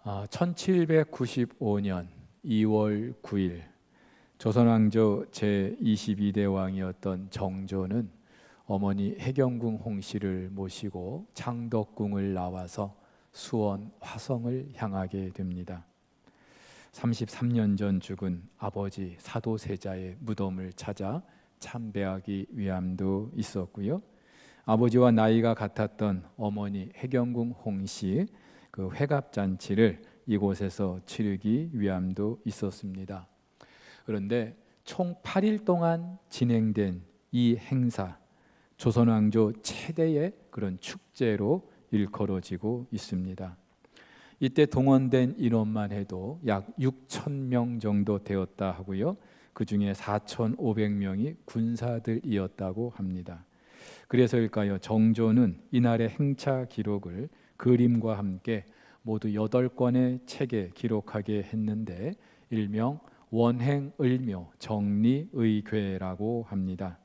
1795년 2월 9일 조선왕조 제22대 왕이었던 정조는 어머니 해경궁 홍씨를 모시고 창덕궁을 나와서 수원 화성을 향하게 됩니다. 33년 전 죽은 아버지 사도세자의 무덤을 찾아 참배하기 위함도 있었고요. 아버지와 나이가 같았던 어머니 해경궁 홍씨 그 회갑잔치를 이곳에서 치르기 위함도 있었습니다. 그런데 총 8일 동안 진행된 이 행사, 조선왕조 최대의 그런 축제로 일컬어지고 있습니다. 이때 동원된 인원만 해도 약 6,000명 정도 되었다 하고요. 그 중에 4,500명이 군사들이었다고 합니다. 그래서일까요? 정조는 이날의 행차 기록을 그림과 함께 모두 8권의 책에 기록하게 했는데 일명 원행을묘 정리의궤라고 합니다.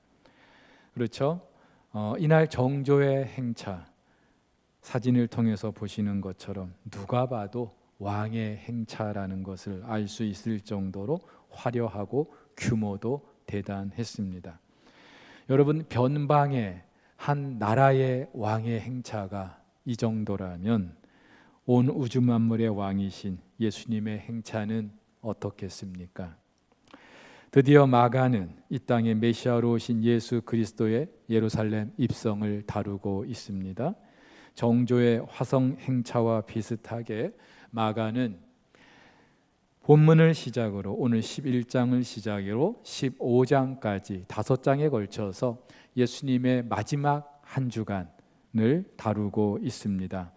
그렇죠? 이날 정조의 행차 사진을 통해서 보시는 것처럼 누가 봐도 왕의 행차라는 것을 알 수 있을 정도로 화려하고 규모도 대단했습니다. 여러분, 변방의 한 나라의 왕의 행차가 이 정도라면 온 우주 만물의 왕이신 예수님의 행차는 어떻겠습니까? 드디어 마가는 이 땅에 메시아로 오신 예수 그리스도의 예루살렘 입성을 다루고 있습니다. 정조의 화성 행차와 비슷하게 마가는 본문을 시작으로 오늘 11장을 시작으로 15장까지 5장에 걸쳐서 예수님의 마지막 한 주간을 다루고 있습니다.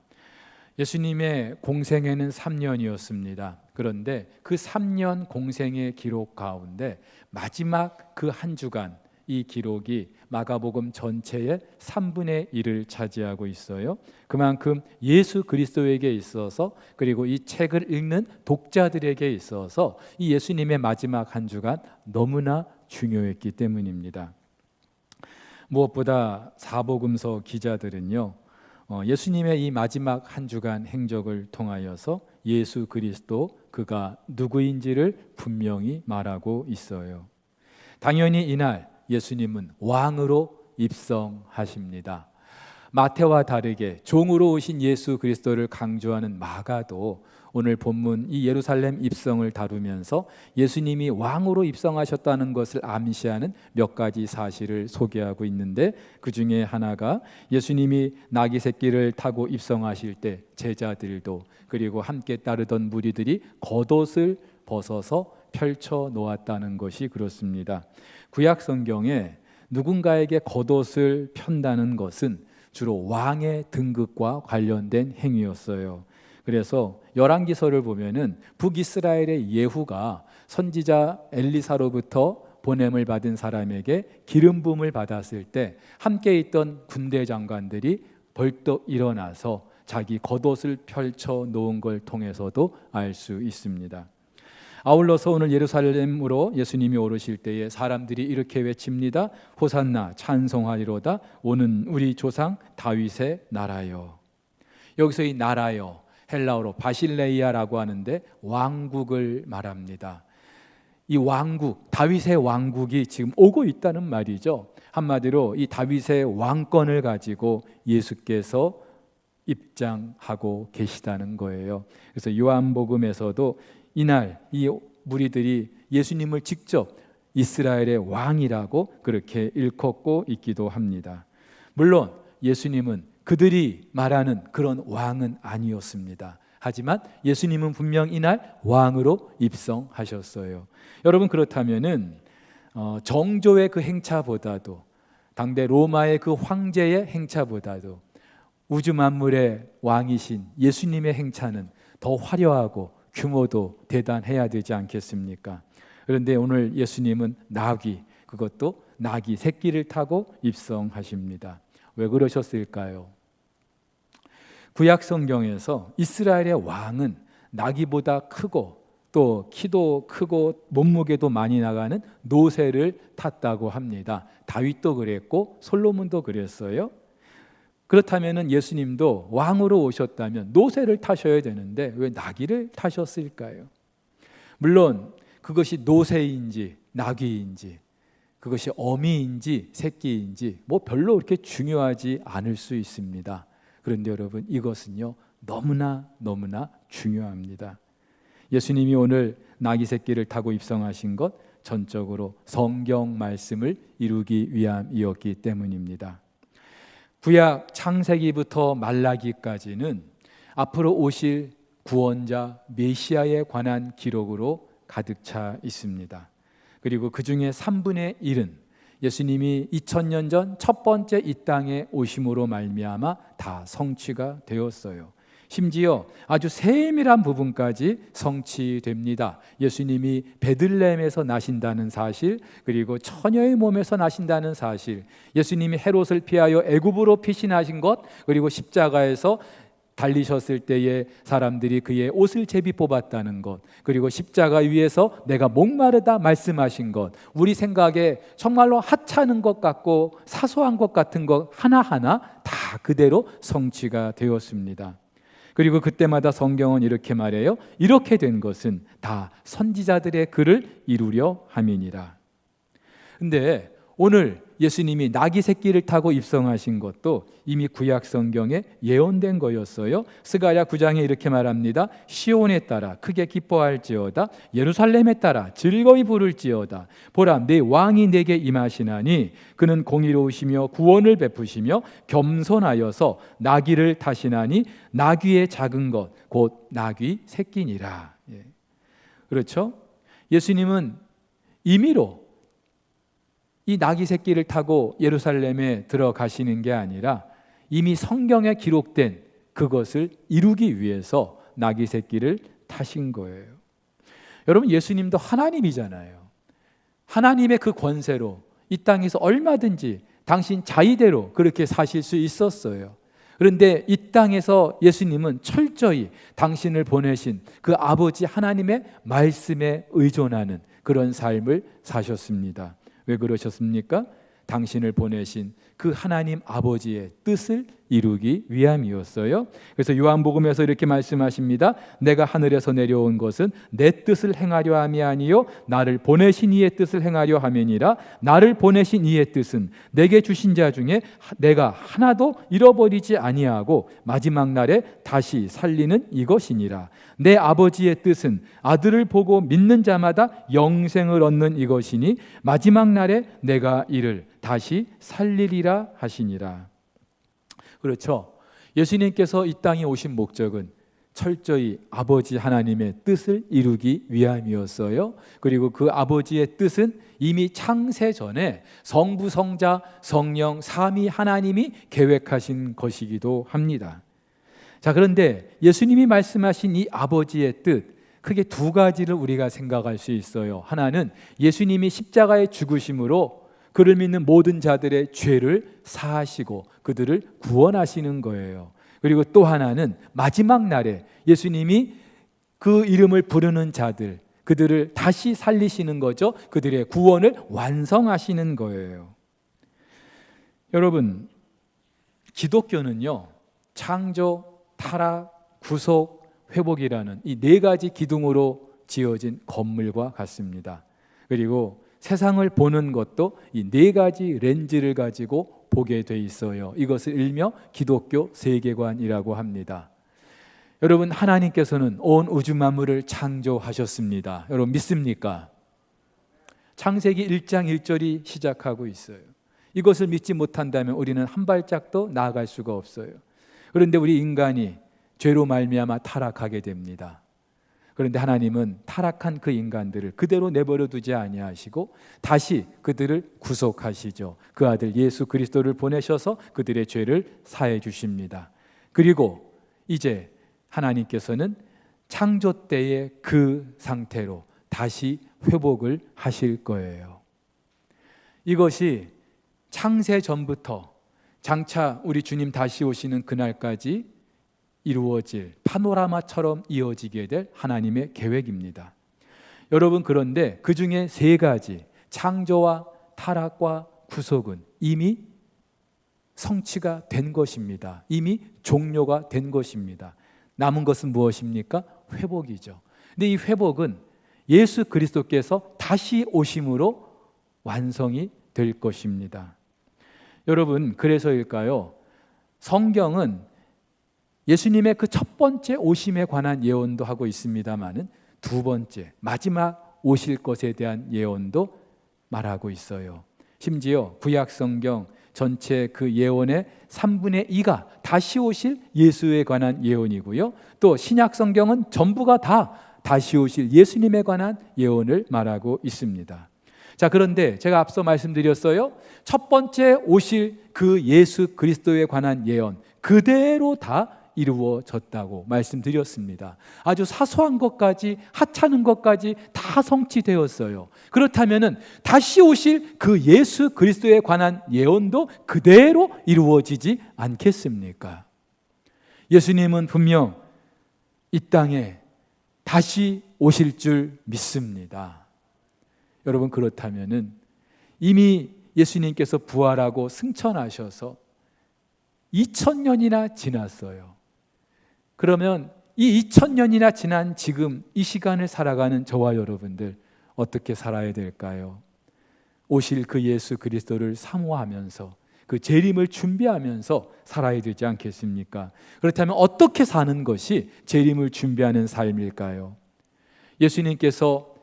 예수님의 공생애는 3년이었습니다. 그런데 그 3년 공생의 기록 가운데 마지막 그 한 주간 이 기록이 마가복음 전체의 3분의 1을 차지하고 있어요. 그만큼 예수 그리스도에게 있어서 그리고 이 책을 읽는 독자들에게 있어서 이 예수님의 마지막 한 주간 너무나 중요했기 때문입니다. 무엇보다 사복음서 기자들은요, 예수님의 이 마지막 한 주간 행적을 통하여서 예수 그리스도 그가 누구인지를 분명히 말하고 있어요. 당연히 이날 예수님은 왕으로 입성하십니다. 마태와 다르게 종으로 오신 예수 그리스도를 강조하는 마가도 오늘 본문 이 예루살렘 입성을 다루면서 예수님이 왕으로 입성하셨다는 것을 암시하는 몇 가지 사실을 소개하고 있는데 그 중에 하나가 예수님이 나귀 새끼를 타고 입성하실 때 제자들도 그리고 함께 따르던 무리들이 겉옷을 벗어서 펼쳐 놓았다는 것이 그렇습니다. 구약 성경에 누군가에게 겉옷을 편다는 것은 주로 왕의 등극과 관련된 행위였어요. 그래서 열왕기서를 보면은 북이스라엘의 예후가 선지자 엘리사로부터 보냄을 받은 사람에게 기름 부음을 받았을 때 함께 있던 군대 장관들이 벌떡 일어나서 자기 겉옷을 펼쳐 놓은 걸 통해서도 알 수 있습니다. 아울러서 오늘 예루살렘으로 예수님이 오르실 때에 사람들이 이렇게 외칩니다. 호산나 찬송하리로다 오는 우리 조상 다윗의 나라여. 여기서 이 나라여 헬라어로 바실레이아라고 하는데 왕국을 말합니다. 이 왕국, 다윗의 왕국이 지금 오고 있다는 말이죠. 한마디로 이 다윗의 왕권을 가지고 예수께서 입장하고 계시다는 거예요. 그래서 요한복음에서도 이날 이 무리들이 예수님을 직접 이스라엘의 왕이라고 그렇게 일컫고 있기도 합니다. 물론 예수님은 그들이 말하는 그런 왕은 아니었습니다. 하지만 예수님은 분명 이날 왕으로 입성하셨어요. 여러분, 그렇다면은 정조의 그 행차보다도 당대 로마의 그 황제의 행차보다도 우주 만물의 왕이신 예수님의 행차는 더 화려하고 규모도 대단해야 되지 않겠습니까? 그런데 오늘 예수님은 나귀, 그것도 나귀 새끼를 타고 입성하십니다. 왜 그러셨을까요? 구약 성경에서 이스라엘의 왕은 나귀보다 크고 또 키도 크고 몸무게도 많이 나가는 노새를 탔다고 합니다. 다윗도 그랬고 솔로몬도 그랬어요. 그렇다면 예수님도 왕으로 오셨다면 노새를 타셔야 되는데 왜 나귀를 타셨을까요? 물론 그것이 노새인지 나귀인지, 그것이 어미인지 새끼인지 뭐 별로 그렇게 중요하지 않을 수 있습니다. 그런데 여러분, 이것은요 너무나 중요합니다. 예수님이 오늘 나귀 새끼를 타고 입성하신 것 전적으로 성경 말씀을 이루기 위함이었기 때문입니다. 구약 창세기부터 말라기까지는 앞으로 오실 구원자 메시아에 관한 기록으로 가득 차 있습니다. 그리고 그 중에 3분의 1은 예수님이 2000년 전 첫 번째 이 땅에 오심으로 말미암아 다 성취가 되었어요. 심지어 아주 세밀한 부분까지 성취됩니다. 예수님이 베들레헴에서 나신다는 사실, 그리고 처녀의 몸에서 나신다는 사실, 예수님이 헤롯을 피하여 애굽으로 피신하신 것, 그리고 십자가에서 달리셨을 때에 사람들이 그의 옷을 제비 뽑았다는 것, 그리고 십자가 위에서 내가 목마르다 말씀하신 것, 우리 생각에 정말로 하찮은 것 같고 사소한 것 같은 것 하나하나 다 그대로 성취가 되었습니다. 그리고 그때마다 성경은 이렇게 말해요. 이렇게 된 것은 다 선지자들의 글을 이루려 함이니라. 근데 오늘 예수님이 나귀 새끼를 타고 입성하신 것도 이미 구약 성경에 예언된 거였어요. 스가랴 9장에 이렇게 말합니다. 시온에 따라 크게 기뻐할지어다, 예루살렘에 따라 즐거이 부를지어다. 보라, 내 왕이 내게 임하시나니 그는 공의로우시며 구원을 베푸시며 겸손하여서 나귀를 타시나니 나귀의 작은 것 곧 나귀 새끼니라. 그렇죠? 예수님은 임의로 이 나귀 새끼를 타고 예루살렘에 들어가시는 게 아니라 이미 성경에 기록된 그것을 이루기 위해서 나귀 새끼를 타신 거예요. 여러분, 예수님도 하나님이잖아요. 하나님의 그 권세로 이 땅에서 얼마든지 당신 자의대로 그렇게 사실 수 있었어요. 그런데 이 땅에서 예수님은 철저히 당신을 보내신 그 아버지 하나님의 말씀에 의존하는 그런 삶을 사셨습니다. 왜 그러셨습니까? 당신을 보내신 그 하나님 아버지의 뜻을 이루기 위함이었어요. 그래서 요한복음에서 이렇게 말씀하십니다. 내가 하늘에서 내려온 것은 내 뜻을 행하려 함이 아니요 나를 보내신 이의 뜻을 행하려 함이니라. 나를 보내신 이의 뜻은 내게 주신 자 중에 내가 하나도 잃어버리지 아니하고 마지막 날에 다시 살리는 이것이니라. 내 아버지의 뜻은 아들을 보고 믿는 자마다 영생을 얻는 이것이니 마지막 날에 내가 이를 다시 살리리라 하시니라. 그렇죠. 예수님께서 이 땅에 오신 목적은 철저히 아버지 하나님의 뜻을 이루기 위함이었어요. 그리고 그 아버지의 뜻은 이미 창세 전에 성부, 성자, 성령 삼위 하나님이 계획하신 것이기도 합니다. 자, 그런데 예수님이 말씀하신 이 아버지의 뜻, 크게 두 가지를 우리가 생각할 수 있어요. 하나는 예수님이 십자가에 죽으심으로 그를 믿는 모든 자들의 죄를 사하시고 그들을 구원하시는 거예요. 그리고 또 하나는 마지막 날에 예수님이 그 이름을 부르는 자들, 그들을 다시 살리시는 거죠. 그들의 구원을 완성하시는 거예요. 여러분, 기독교는요, 창조, 타락, 구속, 회복이라는 이 네 가지 기둥으로 지어진 건물과 같습니다. 그리고 세상을 보는 것도 이 네 가지 렌즈를 가지고 보게 돼 있어요. 이것을 일명 기독교 세계관이라고 합니다. 여러분, 하나님께서는 온 우주 만물을 창조하셨습니다. 여러분 믿습니까? 창세기 1장 1절이 시작하고 있어요. 이것을 믿지 못한다면 우리는 한 발짝도 나아갈 수가 없어요. 그런데 우리 인간이 죄로 말미암아 타락하게 됩니다. 그런데 하나님은 타락한 그 인간들을 그대로 내버려 두지 아니하시고 다시 그들을 구속하시죠. 그 아들 예수 그리스도를 보내셔서 그들의 죄를 사해 주십니다. 그리고 이제 하나님께서는 창조 때의 그 상태로 다시 회복을 하실 거예요. 이것이 창세 전부터 장차 우리 주님 다시 오시는 그날까지 이루어질 파노라마처럼 이어지게 될 하나님의 계획입니다. 여러분, 그런데 그 중에 세 가지, 창조와 타락과 구속은 이미 성취가 된 것입니다. 이미 종료가 된 것입니다. 남은 것은 무엇입니까? 회복이죠. 근데 이 회복은 예수 그리스도께서 다시 오심으로 완성이 될 것입니다. 여러분, 그래서일까요? 성경은 예수님의 그 첫 번째 오심에 관한 예언도 하고 있습니다마는 두 번째, 마지막 오실 것에 대한 예언도 말하고 있어요. 심지어 구약 성경 전체 그 예언의 3분의 2가 다시 오실 예수에 관한 예언이고요. 또 신약 성경은 전부가 다 다시 오실 예수님에 관한 예언을 말하고 있습니다. 자, 그런데 제가 앞서 말씀드렸어요. 첫 번째 오실 그 예수 그리스도에 관한 예언 그대로 다 이루어졌다고 말씀드렸습니다. 아주 사소한 것까지 하찮은 것까지 다 성취되었어요. 그렇다면은 다시 오실 그 예수 그리스도에 관한 예언도 그대로 이루어지지 않겠습니까? 예수님은 분명 이 땅에 다시 오실 줄 믿습니다. 여러분, 그렇다면은 이미 예수님께서 부활하고 승천하셔서 2000년이나 지났어요. 그러면 이 2000년이나 지난 지금 이 시간을 살아가는 저와 여러분들 어떻게 살아야 될까요? 오실 그 예수 그리스도를 사모하면서 그 재림을 준비하면서 살아야 되지 않겠습니까? 그렇다면 어떻게 사는 것이 재림을 준비하는 삶일까요? 예수님께서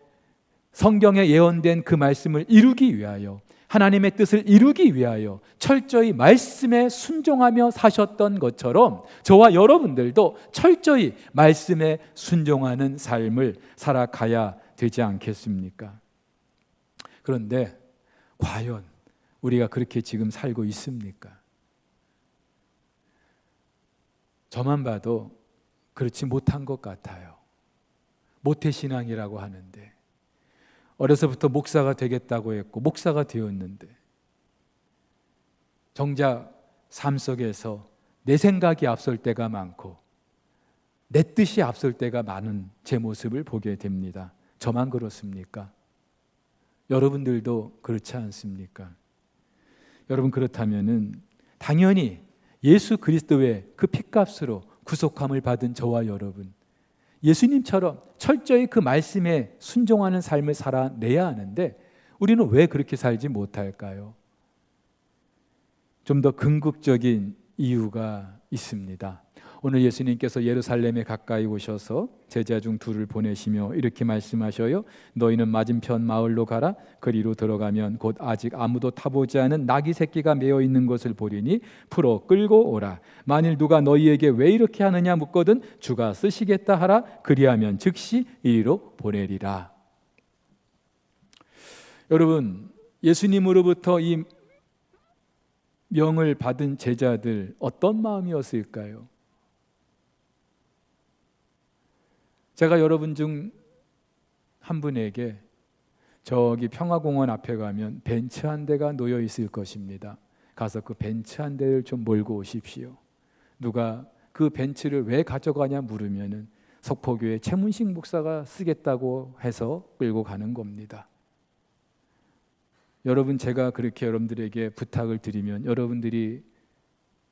성경에 예언된 그 말씀을 이루기 위하여, 하나님의 뜻을 이루기 위하여 철저히 말씀에 순종하며 사셨던 것처럼 저와 여러분들도 철저히 말씀에 순종하는 삶을 살아가야 되지 않겠습니까? 그런데 과연 우리가 그렇게 지금 살고 있습니까? 저만 봐도 그렇지 못한 것 같아요. 모태신앙이라고 하는데, 어려서부터 목사가 되겠다고 했고 목사가 되었는데 정작 삶 속에서 내 생각이 앞설 때가 많고 내 뜻이 앞설 때가 많은 제 모습을 보게 됩니다. 저만 그렇습니까? 여러분들도 그렇지 않습니까? 여러분, 그렇다면은 당연히 예수 그리스도의 그 핏값으로 구속함을 받은 저와 여러분, 예수님처럼 철저히 그 말씀에 순종하는 삶을 살아내야 하는데 우리는 왜 그렇게 살지 못할까요? 좀 더 궁극적인 이유가 있습니다. 오늘 예수님께서 예루살렘에 가까이 오셔서 제자 중 둘을 보내시며 이렇게 말씀하셔요. 너희는 맞은편 마을로 가라. 그리로 들어가면 곧 아직 아무도 타보지 않은 나귀 새끼가 메어 있는 것을 보리니 풀어 끌고 오라. 만일 누가 너희에게 왜 이렇게 하느냐 묻거든 주가 쓰시겠다 하라. 그리하면 즉시 이리로 보내리라. 여러분, 예수님으로부터 이 명을 받은 제자들 어떤 마음이었을까요? 제가 여러분 중 한 분에게 저기 평화공원 앞에 가면 벤츠 한 대가 놓여 있을 것입니다. 가서 그 벤츠 한 대를 좀 몰고 오십시오. 누가 그 벤츠를 왜 가져가냐 물으면은 석포교회 최문식 목사가 쓰겠다고 해서 끌고 가는 겁니다. 여러분, 제가 그렇게 여러분들에게 부탁을 드리면 여러분들이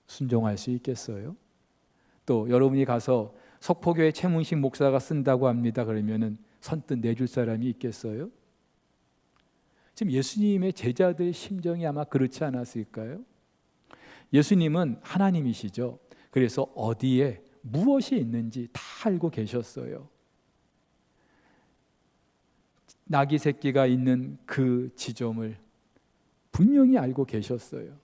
순종할 수 있겠어요? 또 여러분이 가서 석포교회 최문식 목사가 쓴다고 합니다. 그러면은 선뜻 내줄 사람이 있겠어요? 지금 예수님의 제자들 심정이 아마 그렇지 않았을까요? 예수님은 하나님이시죠. 그래서 어디에 무엇이 있는지 다 알고 계셨어요. 나귀 새끼가 있는 그 지점을 분명히 알고 계셨어요.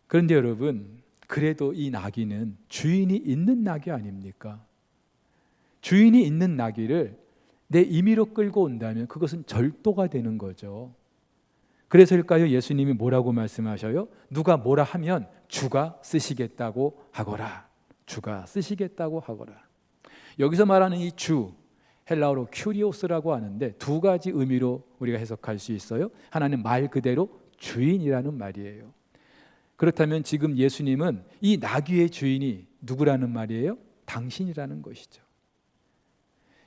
그런데 여러분, 그래도 이 나귀는 주인이 있는 나귀 아닙니까? 주인이 있는 나귀를 내 임의로 끌고 온다면 그것은 절도가 되는 거죠. 그래서일까요? 예수님이 뭐라고 말씀하셔요? 누가 뭐라 하면 주가 쓰시겠다고 하거라. 주가 쓰시겠다고 하거라. 여기서 말하는 이 주, 헬라어로 큐리오스라고 하는데 두 가지 의미로 우리가 해석할 수 있어요. 하나는 말 그대로 주인이라는 말이에요. 그렇다면 지금 예수님은 이 나귀의 주인이 누구라는 말이에요? 당신이라는 것이죠.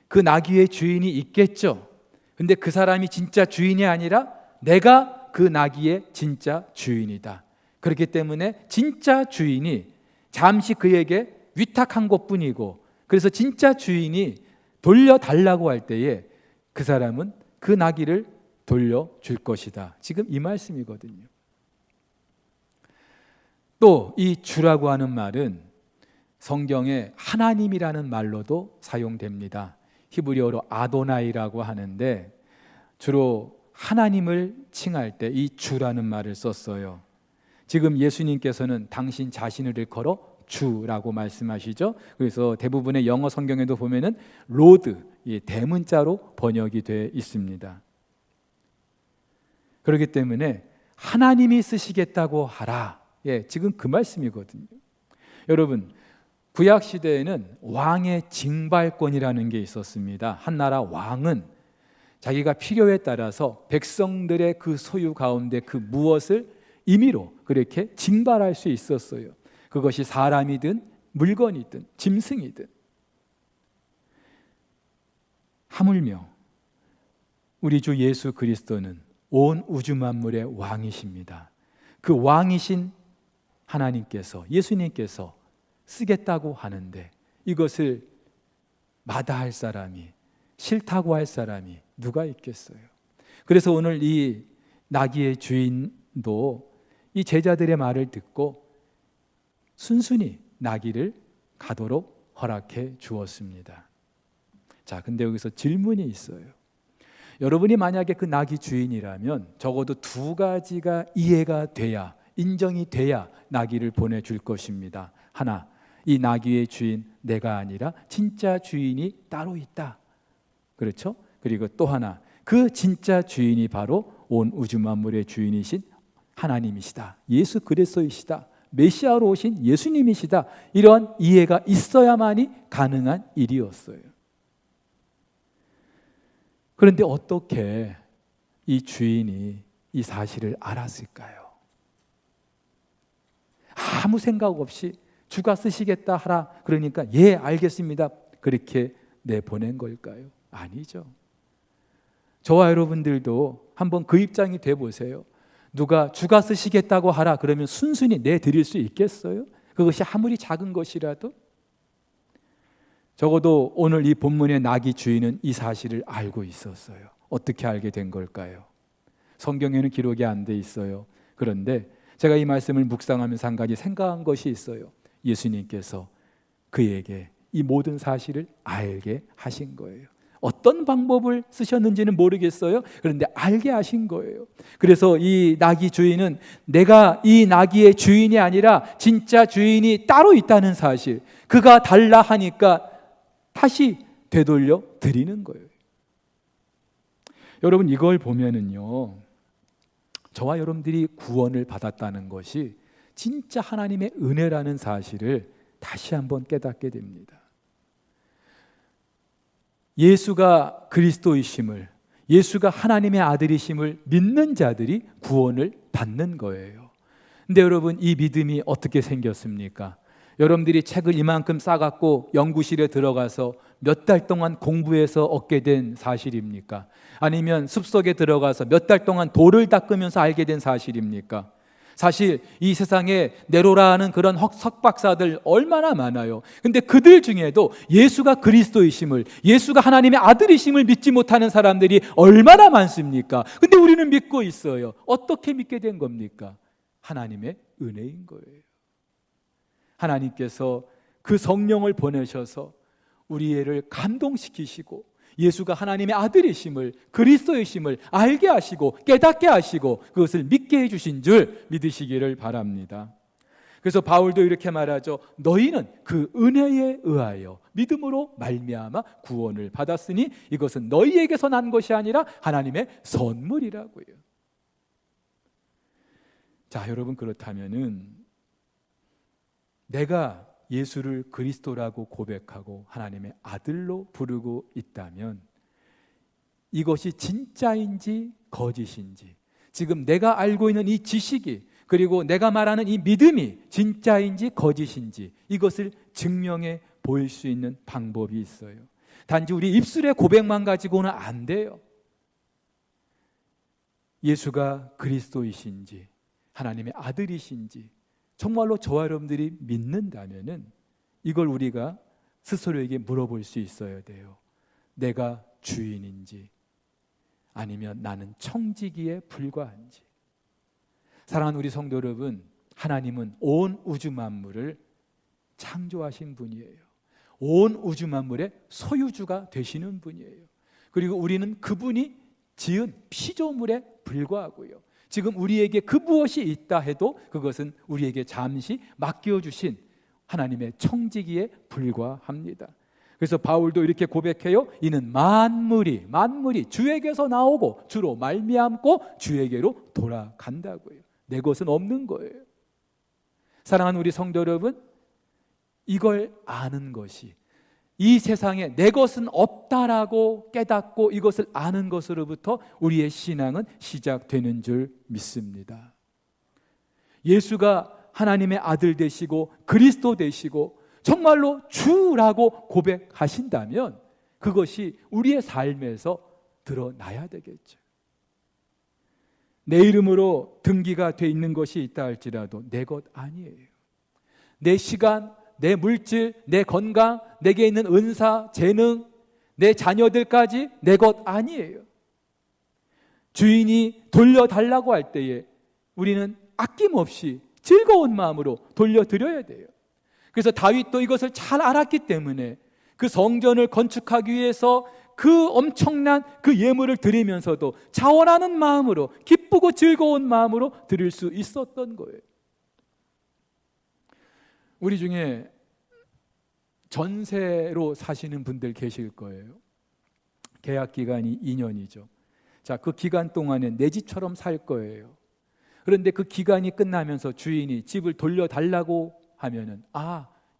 그 나귀의 주인이 있겠죠. 근데 그 사람이 진짜 주인이 아니라 내가 그 나귀의 진짜 주인이다. 그렇기 때문에 진짜 주인이 잠시 그에게 위탁한 것뿐이고, 그래서 진짜 주인이 돌려달라고 할 때에 그 사람은 그 나귀를 돌려줄 것이다. 지금 이 말씀이거든요. 또 이 주라고 하는 말은 성경에 하나님이라는 말로도 사용됩니다. 히브리어로 아도나이라고 하는데 주로 하나님을 칭할 때 이 주라는 말을 썼어요. 지금 예수님께서는 당신 자신을 일컬어 주라고 말씀하시죠. 그래서 대부분의 영어 성경에도 보면은 로드, 대문자로 번역이 되어 있습니다. 그렇기 때문에 하나님이 쓰시겠다고 하라. 지금 그 말씀이거든요. 여러분, 구약 시대에는 왕의 징발권이라는 게 있었습니다. 한 나라 왕은 자기가 필요에 따라서 백성들의 그 소유 가운데 그 무엇을 임의로 그렇게 징발할 수 있었어요. 그것이 사람이든 물건이든 짐승이든. 하물며 우리 주 예수 그리스도는 온 우주 만물의 왕이십니다. 그 왕이신 하나님께서, 예수님께서 쓰겠다고 하는데 이것을 마다할 사람이, 싫다고 할 사람이 누가 있겠어요? 그래서 오늘 이 나귀의 주인도 이 제자들의 말을 듣고 순순히 나귀를 가도록 허락해 주었습니다. 자, 근데 여기서 질문이 있어요. 여러분이 만약에 그 나귀 주인이라면 적어도 두 가지가 이해가 돼야, 인정이 돼야 나귀를 보내줄 것입니다. 하나, 이 나귀의 주인 내가 아니라 진짜 주인이 따로 있다. 그렇죠? 그리고 또 하나, 그 진짜 주인이 바로 온 우주 만물의 주인이신 하나님이시다. 예수 그리스도이시다. 메시아로 오신 예수님이시다. 이러한 이해가 있어야만이 가능한 일이었어요. 그런데 어떻게 이 주인이 이 사실을 알았을까요? 아무 생각 없이 주가 쓰시겠다 하라 그러니까 예 알겠습니다 그렇게 내보낸 걸까요? 아니죠. 저와 여러분들도 한번 그 입장이 돼 보세요. 누가 주가 쓰시겠다고 하라 그러면 순순히 내드릴 수 있겠어요? 그것이 아무리 작은 것이라도. 적어도 오늘 이 본문의 나귀 주인은 이 사실을 알고 있었어요. 어떻게 알게 된 걸까요? 성경에는 기록이 안 돼 있어요. 그런데 제가 이 말씀을 묵상하면서 한 가지 생각한 것이 있어요. 예수님께서 그에게 이 모든 사실을 알게 하신 거예요. 어떤 방법을 쓰셨는지는 모르겠어요. 그런데 알게 하신 거예요. 그래서 이 나귀 주인은 내가 이 나귀의 주인이 아니라 진짜 주인이 따로 있다는 사실, 그가 달라 하니까 다시 되돌려 드리는 거예요. 여러분, 이걸 보면은요, 저와 여러분들이 구원을 받았다는 것이 진짜 하나님의 은혜라는 사실을 다시 한번 깨닫게 됩니다. 예수가 그리스도이심을, 예수가 하나님의 아들이심을 믿는 자들이 구원을 받는 거예요. 근데 여러분, 이 믿음이 어떻게 생겼습니까? 여러분들이 책을 이만큼 싸갖고 연구실에 들어가서 몇 달 동안 공부해서 얻게 된 사실입니까? 아니면 숲속에 들어가서 몇 달 동안 돌을 닦으면서 알게 된 사실입니까? 사실 이 세상에 네로라는 그런 석박사들 얼마나 많아요. 근데 그들 중에도 예수가 그리스도이심을, 예수가 하나님의 아들이심을 믿지 못하는 사람들이 얼마나 많습니까? 근데 우리는 믿고 있어요. 어떻게 믿게 된 겁니까? 하나님의 은혜인 거예요. 하나님께서 그 성령을 보내셔서 우리를 감동시키시고 예수가 하나님의 아들이심을, 그리스도이심을 알게 하시고 깨닫게 하시고 그것을 믿게 해주신 줄 믿으시기를 바랍니다. 그래서 바울도 이렇게 말하죠. 너희는 그 은혜에 의하여 믿음으로 말미암아 구원을 받았으니 이것은 너희에게서 난 것이 아니라 하나님의 선물이라고요. 자, 여러분, 그렇다면은 내가 예수를 그리스도라고 고백하고 하나님의 아들로 부르고 있다면 이것이 진짜인지 거짓인지, 지금 내가 알고 있는 이 지식이, 그리고 내가 말하는 이 믿음이 진짜인지 거짓인지 이것을 증명해 보일 수 있는 방법이 있어요. 단지 우리 입술의 고백만 가지고는 안 돼요. 예수가 그리스도이신지 하나님의 아들이신지 정말로 저와 여러분들이 믿는다면은 이걸 우리가 스스로에게 물어볼 수 있어야 돼요. 내가 주인인지 아니면 나는 청지기에 불과한지. 사랑하는 우리 성도 여러분, 하나님은 온 우주 만물을 창조하신 분이에요. 온 우주 만물의 소유주가 되시는 분이에요. 그리고 우리는 그분이 지은 피조물에 불과하고요. 지금 우리에게 그 무엇이 있다 해도 그것은 우리에게 잠시 맡겨주신 하나님의 청지기에 불과합니다. 그래서 바울도 이렇게 고백해요. 이는 만물이 주에게서 나오고 주로 말미암고 주에게로 돌아간다고요. 내 것은 없는 거예요. 사랑하는 우리 성도 여러분, 이걸 아는 것이, 이 세상에 내 것은 없다라고 깨닫고 이것을 아는 것으로부터 우리의 신앙은 시작되는 줄 믿습니다. 예수가 하나님의 아들 되시고 그리스도 되시고 정말로 주라고 고백하신다면 그것이 우리의 삶에서 드러나야 되겠죠. 내 이름으로 등기가 돼 있는 것이 있다 할지라도 내 것 아니에요. 내 시간, 내 물질, 내 건강, 내게 있는 은사, 재능, 내 자녀들까지 내 것 아니에요. 주인이 돌려달라고 할 때에 우리는 아낌없이 즐거운 마음으로 돌려드려야 돼요. 그래서 다윗도 이것을 잘 알았기 때문에 그 성전을 건축하기 위해서 그 엄청난 그 예물을 드리면서도 자원하는 마음으로, 기쁘고 즐거운 마음으로 드릴 수 있었던 거예요. 우리 중에 전세로 사시는 분들 계실 거예요. 계약 기간이 2년이죠. 자, 그 기간 동안에 내 집처럼 살 거예요. 그런데 그 기간이 끝나면서 주인이 집을 돌려달라고 하면은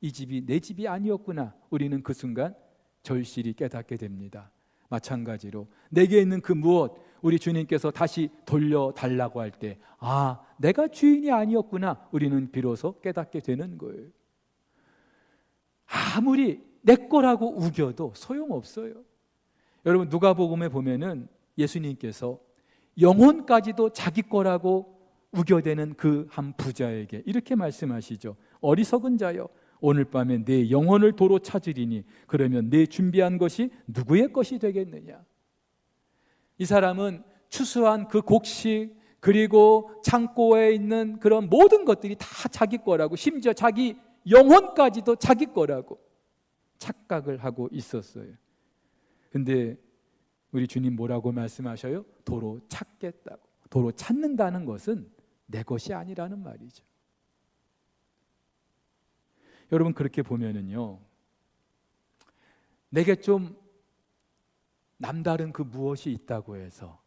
이 집이 내 집이 아니었구나. 우리는 그 순간 절실히 깨닫게 됩니다. 마찬가지로 내게 있는 그 무엇, 우리 주님께서 다시 돌려달라고 할 때 내가 주인이 아니었구나. 우리는 비로소 깨닫게 되는 거예요. 아무리 내 거라고 우겨도 소용없어요. 여러분, 누가복음에 보면은 예수님께서 영혼까지도 자기 거라고 우겨대는 그 한 부자에게 이렇게 말씀하시죠. 어리석은 자여, 오늘 밤에 내 영혼을 도로 찾으리니 그러면 내 준비한 것이 누구의 것이 되겠느냐. 이 사람은 추수한 그 곡식 그리고 창고에 있는 그런 모든 것들이 다 자기 거라고, 심지어 자기 영혼까지도 자기 거라고 착각을 하고 있었어요. 근데 우리 주님 뭐라고 말씀하셔요? 도로 찾겠다고. 도로 찾는다는 것은 내 것이 아니라는 말이죠. 여러분, 그렇게 보면은요, 내게 좀 남다른 그 무엇이 있다고 해서,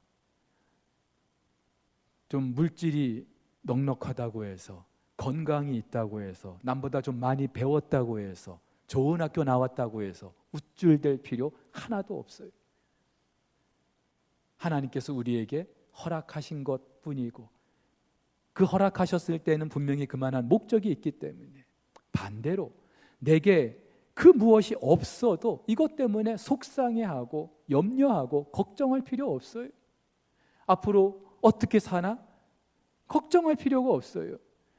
좀 물질이 넉넉하다고 해서, 건강이 있다고 해서, 남보다 좀 많이 배웠다고 해서, 좋은 학교 나왔다고 해서 우쭐댈 필요 하나도 없어요. 하나님께서 우리에게 허락하신 것뿐이고, 그 허락하셨을 때는 분명히 그만한 목적이 있기 때문에, 반대로 내게 그 무엇이 없어도 이것 때문에 속상해하고 염려하고 걱정할 필요 없어요. 앞으로 어떻게 사나? 걱정할 필요가 없어요.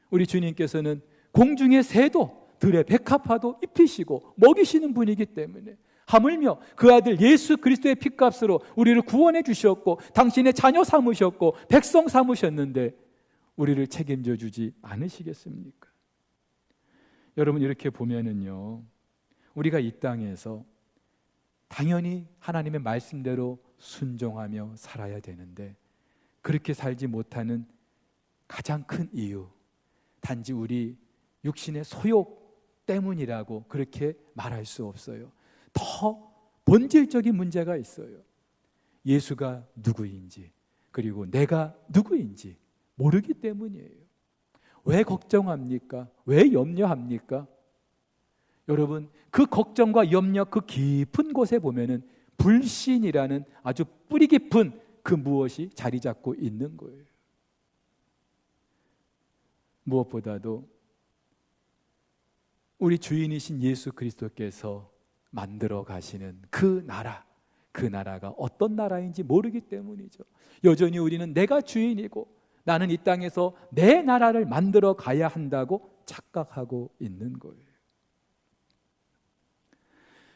우리 주님께서는 공중의 새도 들의 백합화도 입히시고 먹이시는 분이기 때문에, 하물며 그 아들 예수 그리스도의 피값으로 우리를 구원해 주셨고 당신의 자녀 삼으셨고 백성 삼으셨는데 우리를 책임져 주지 않으시겠습니까? 여러분, 이렇게 보면은요, 우리가 이 땅에서 당연히 하나님의 말씀대로 순종하며 살아야 되는데 그렇게 살지 못하는 가장 큰 이유, 단지 우리 육신의 소욕 때문이라고 그렇게 말할 수 없어요. 더 본질적인 문제가 있어요. 예수가 누구인지 그리고 내가 누구인지 모르기 때문이에요. 왜 걱정합니까? 왜 염려합니까? 여러분, 그 걱정과 염려 그 깊은 곳에 보면은 불신이라는 아주 뿌리 깊은 그 무엇이 자리 잡고 있는 거예요. 무엇보다도 우리 주인이신 예수 그리스도께서 만들어 가시는 그 나라가 어떤 나라인지 모르기 때문이죠. 여전히 우리는 내가 주인이고 나는 이 땅에서 내 나라를 만들어 가야 한다고 착각하고 있는 거예요.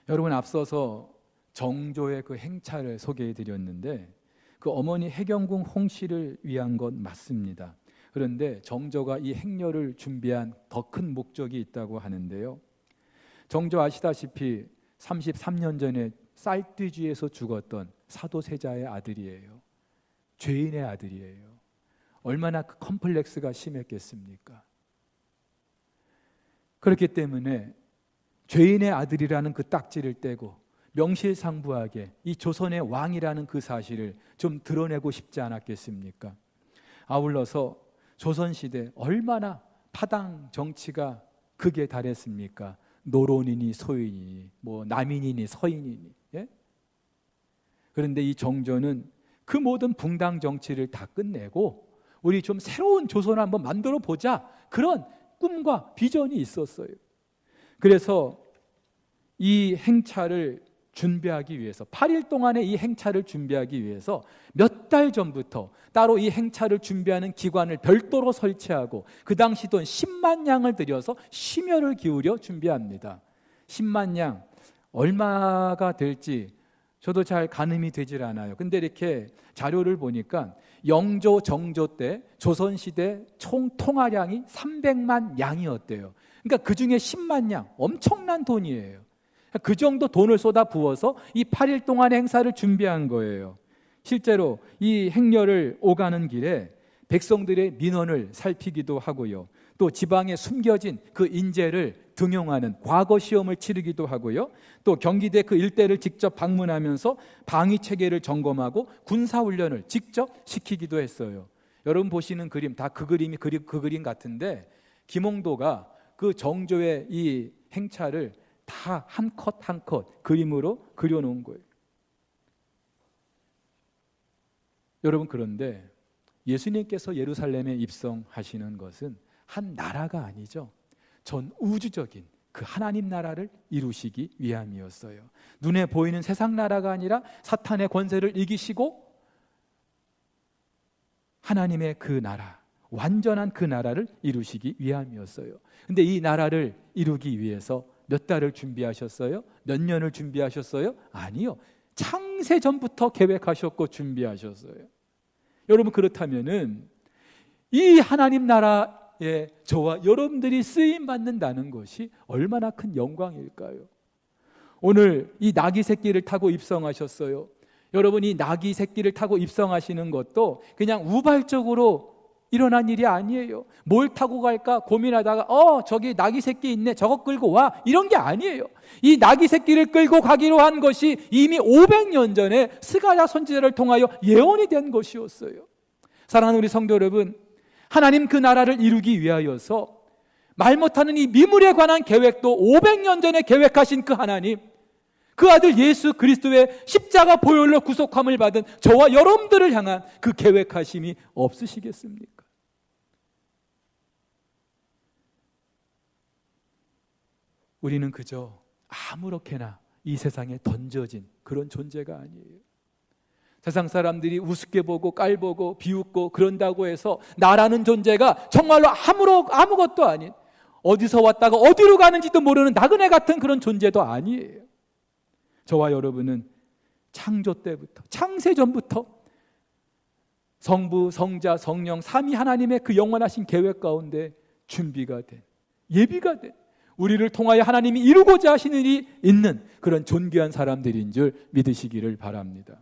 여러분, 앞서서 정조의 그 행차를 소개해 드렸는데 그 어머니 해경궁 홍씨를 위한 건 맞습니다. 그런데 정조가 이 행렬을 준비한 더 큰 목적이 있다고 하는데요. 정조 아시다시피 33년 전에 쌀뜨지에서 죽었던 사도세자의 아들이에요. 죄인의 아들이에요. 얼마나 그 컴플렉스가 심했겠습니까? 그렇기 때문에 죄인의 아들이라는 그 딱지를 떼고 명실상부하게 이 조선의 왕이라는 그 사실을 좀 드러내고 싶지 않았겠습니까? 아울러서 조선시대 얼마나 파당 정치가 극에 달했습니까? 노론이니 소인이니 남인이니 서인이니. 예? 그런데 이 정조는 그 모든 붕당 정치를 다 끝내고 우리 좀 새로운 조선을 한번 만들어 보자, 그런 꿈과 비전이 있었어요. 그래서 이 행차를 준비하기 위해서 8일 동안의 이 행차를 준비하기 위해서 몇 달 전부터 따로 이 행차를 준비하는 기관을 별도로 설치하고 그 당시 돈 10만 양을 들여서 심혈을 기울여 준비합니다. 10만 양 얼마가 될지 저도 잘 가늠이 되질 않아요. 근데 이렇게 자료를 보니까 영조 정조 때 조선시대 총 통화량이 300만 양이었대요. 그러니까 그 중에 10만 양, 엄청난 돈이에요. 그 정도 돈을 쏟아 부어서 이 8일 동안의 행사를 준비한 거예요. 실제로 이 행렬을 오가는 길에 백성들의 민원을 살피기도 하고요. 또 지방에 숨겨진 그 인재를 등용하는 과거 시험을 치르기도 하고요. 또 경기대 그 일대를 직접 방문하면서 방위 체계를 점검하고 군사 훈련을 직접 시키기도 했어요. 여러분 보시는 그림 다 그 그림이 그 그림 같은데 김홍도가 그 정조의 이 행차를 다 한 컷 한 컷 그림으로 그려놓은 거예요. 여러분, 그런데 예수님께서 예루살렘에 입성하시는 것은 한 나라가 아니죠. 전 우주적인 그 하나님 나라를 이루시기 위함이었어요. 눈에 보이는 세상 나라가 아니라 사탄의 권세를 이기시고 하나님의 그 나라, 완전한 그 나라를 이루시기 위함이었어요. 근데 이 나라를 이루기 위해서 몇 달을 준비하셨어요? 몇 년을 준비하셨어요? 아니요. 창세 전부터 계획하셨고 준비하셨어요. 여러분, 그렇다면은 이 하나님 나라에 저와 여러분들이 쓰임 받는다는 것이 얼마나 큰 영광일까요? 오늘 이 나귀 새끼를 타고 입성하셨어요. 여러분이 나귀 새끼를 타고 입성하시는 것도 그냥 우발적으로 일어난 일이 아니에요. 뭘 타고 갈까 고민하다가 저기 나귀 새끼 있네, 저거 끌고 와, 이런 게 아니에요. 이 나귀 새끼를 끌고 가기로 한 것이 이미 500년 전에 스가랴 선지자를 통하여 예언이 된 것이었어요. 사랑하는 우리 성도 여러분, 하나님 그 나라를 이루기 위하여서 말 못하는 이 미물에 관한 계획도 500년 전에 계획하신 그 하나님, 그 아들 예수 그리스도의 십자가 보혈로 구속함을 받은 저와 여러분들을 향한 그 계획하심이 없으시겠습니까? 우리는 그저 아무렇게나 이 세상에 던져진 그런 존재가 아니에요. 세상 사람들이 우습게 보고 깔보고 비웃고 그런다고 해서 나라는 존재가 정말로 아무것도 아닌, 어디서 왔다가 어디로 가는지도 모르는 나그네 같은 그런 존재도 아니에요. 저와 여러분은 창조 때부터, 창세전부터 성부, 성자, 성령 삼위 하나님의 그 영원하신 계획 가운데 준비가 된, 예비가 된, 우리를 통하여 하나님이 이루고자 하시는 일이 있는 그런 존귀한 사람들인 줄 믿으시기를 바랍니다.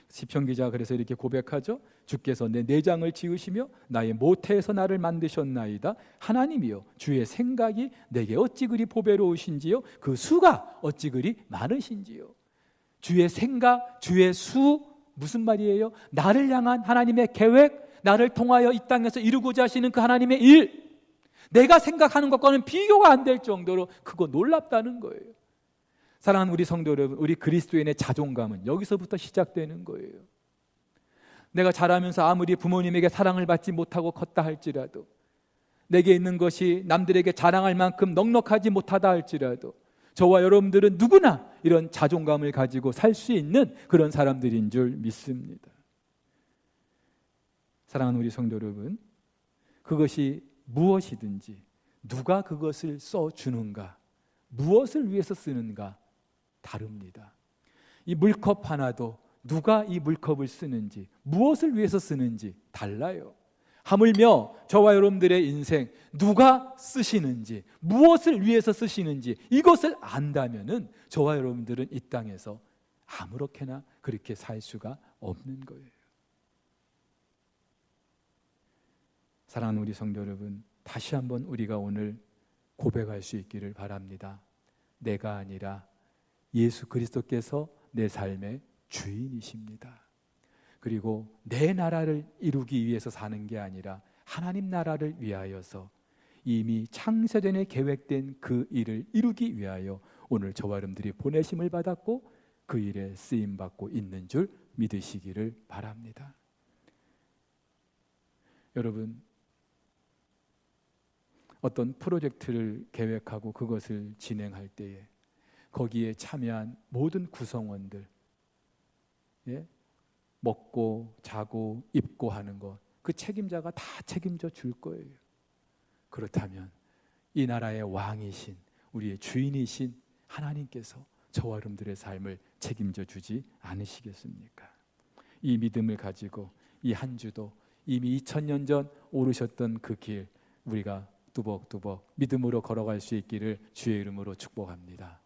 시편 기자가 그래서 이렇게 고백하죠. 주께서 내 내장을 지으시며 나의 모태에서 나를 만드셨나이다. 하나님이여, 주의 생각이 내게 어찌 그리 보배로우신지요, 그 수가 어찌 그리 많으신지요. 주의 생각, 주의 수, 무슨 말이에요? 나를 향한 하나님의 계획, 나를 통하여 이 땅에서 이루고자 하시는 그 하나님의 일, 내가 생각하는 것과는 비교가 안 될 정도로 크고 놀랍다는 거예요. 사랑하는 우리 성도 여러분, 우리 그리스도인의 자존감은 여기서부터 시작되는 거예요. 내가 자라면서 아무리 부모님에게 사랑을 받지 못하고 컸다 할지라도, 내게 있는 것이 남들에게 자랑할 만큼 넉넉하지 못하다 할지라도, 저와 여러분들은 누구나 이런 자존감을 가지고 살 수 있는 그런 사람들인 줄 믿습니다. 사랑하는 우리 성도 여러분, 그것이 무엇이든지 누가 그것을 써주는가, 무엇을 위해서 쓰는가 다릅니다. 이 물컵 하나도 누가 이 물컵을 쓰는지, 무엇을 위해서 쓰는지 달라요. 하물며 저와 여러분들의 인생 누가 쓰시는지, 무엇을 위해서 쓰시는지 이것을 안다면은 저와 여러분들은 이 땅에서 아무렇게나 그렇게 살 수가 없는 거예요. 사랑하는 우리 성도 여러분, 다시 한번 우리가 오늘 고백할 수 있기를 바랍니다. 내가 아니라 예수 그리스도께서 내 삶의 주인이십니다. 그리고 내 나라를 이루기 위해서 사는 게 아니라 하나님 나라를 위하여서 이미 창세전에 계획된 그 일을 이루기 위하여 오늘 저와 여러분들이 보내심을 받았고 그 일에 쓰임받고 있는 줄 믿으시기를 바랍니다. 여러분, 어떤 프로젝트를 계획하고 그것을 진행할 때에 거기에 참여한 모든 구성원들, 먹고 자고 입고 하는 것, 그 책임자가 다 책임져 줄 거예요. 그렇다면 이 나라의 왕이신, 우리의 주인이신 하나님께서 저와 여러분들의 삶을 책임져 주지 않으시겠습니까? 이 믿음을 가지고 이 한 주도 이미 2000년 전 오르셨던 그 길 우리가 뚜벅뚜벅 믿음으로 걸어갈 수 있기를 주의 이름으로 축복합니다.